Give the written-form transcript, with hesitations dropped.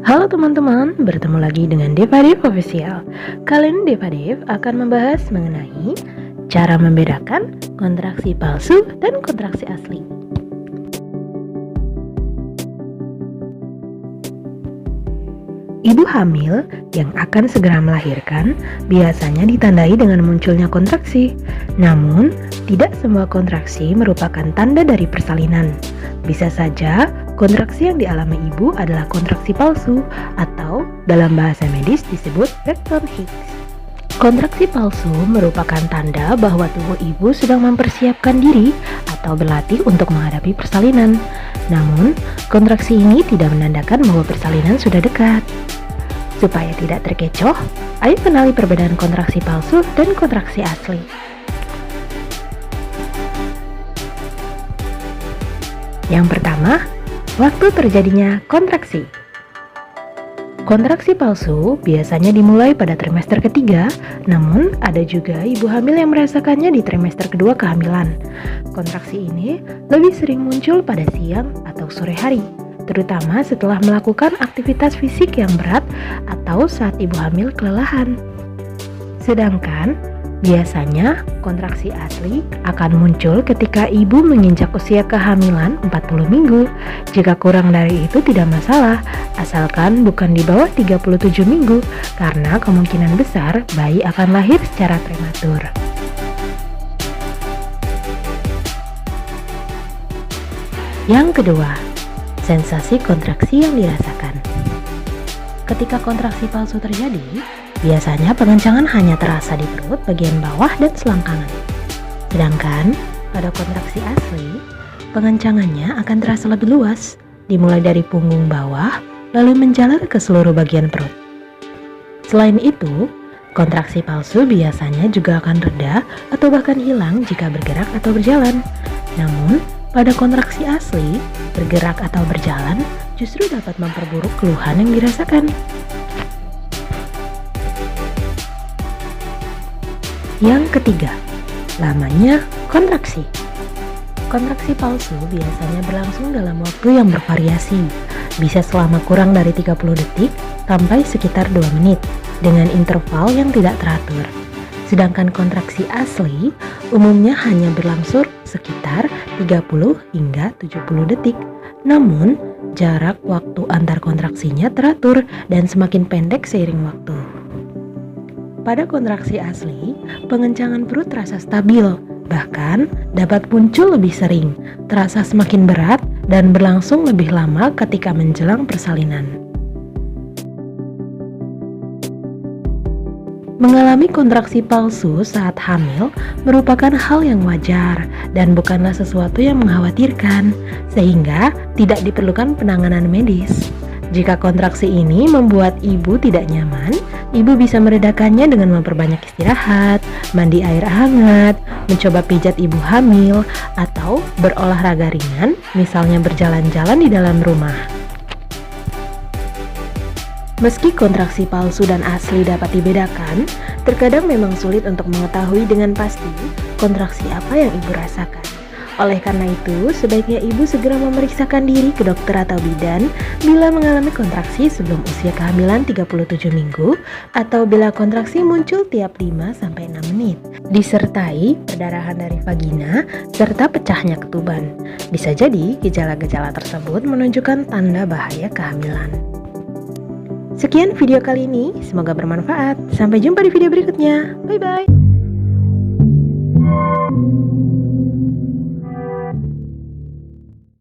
Halo teman-teman, bertemu lagi dengan Deva Dev Official. Kali ini Deva Dev akan membahas mengenai cara membedakan kontraksi palsu dan kontraksi asli. Ibu hamil yang akan segera melahirkan biasanya ditandai dengan munculnya kontraksi. Namun, tidak semua kontraksi merupakan tanda dari persalinan. Bisa saja kontraksi yang dialami ibu adalah kontraksi palsu atau dalam bahasa medis disebut Becton Hicks. Kontraksi palsu merupakan tanda bahwa tubuh ibu sedang mempersiapkan diri atau berlatih untuk menghadapi persalinan. Namun, kontraksi ini tidak menandakan bahwa persalinan sudah dekat. Supaya tidak terkecoh, ayo kenali perbedaan kontraksi palsu dan kontraksi asli. Yang pertama, waktu terjadinya kontraksi. Kontraksi palsu biasanya dimulai pada trimester ketiga, namun ada juga ibu hamil yang merasakannya di trimester kedua kehamilan. Kontraksi ini lebih sering muncul pada siang atau sore hari, terutama setelah melakukan aktivitas fisik yang berat atau saat ibu hamil kelelahan. Sedangkan biasanya kontraksi asli akan muncul ketika ibu menginjak usia kehamilan 40 minggu. Jika kurang dari itu tidak masalah, asalkan bukan di bawah 37 minggu, karena kemungkinan besar bayi akan lahir secara prematur. Yang kedua, sensasi kontraksi yang dirasakan. Ketika kontraksi palsu terjadi, biasanya pengencangan hanya terasa di perut bagian bawah dan selangkangan. Sedangkan pada kontraksi asli, pengencangannya akan terasa lebih luas, dimulai dari punggung bawah, lalu menjalar ke seluruh bagian perut. Selain itu, kontraksi palsu biasanya juga akan reda atau bahkan hilang jika bergerak atau berjalan. Namun, pada kontraksi asli, bergerak atau berjalan justru dapat memperburuk keluhan yang dirasakan. Yang ketiga, lamanya kontraksi. Kontraksi palsu biasanya berlangsung dalam waktu yang bervariasi, bisa selama kurang dari 30 detik sampai sekitar 2 menit, dengan interval yang tidak teratur. Sedangkan kontraksi asli umumnya hanya berlangsung sekitar 30 hingga 70 detik. Namun, jarak waktu antar kontraksinya teratur dan semakin pendek seiring waktu. Pada kontraksi asli, pengencangan perut terasa stabil, bahkan dapat muncul lebih sering, terasa semakin berat, dan berlangsung lebih lama ketika menjelang persalinan. Mengalami kontraksi palsu saat hamil merupakan hal yang wajar dan bukanlah sesuatu yang mengkhawatirkan, sehingga tidak diperlukan penanganan medis. Jika kontraksi ini membuat ibu tidak nyaman, ibu bisa meredakannya dengan memperbanyak istirahat, mandi air hangat, mencoba pijat ibu hamil, atau berolahraga ringan, misalnya berjalan-jalan di dalam rumah. Meski kontraksi palsu dan asli dapat dibedakan, terkadang memang sulit untuk mengetahui dengan pasti kontraksi apa yang ibu rasakan. Oleh karena itu, sebaiknya ibu segera memeriksakan diri ke dokter atau bidan bila mengalami kontraksi sebelum usia kehamilan 37 minggu atau bila kontraksi muncul tiap 5-6 menit, disertai perdarahan dari vagina serta pecahnya ketuban. Bisa jadi gejala-gejala tersebut menunjukkan tanda bahaya kehamilan. Sekian video kali ini, semoga bermanfaat. Sampai jumpa di video berikutnya. Bye-bye.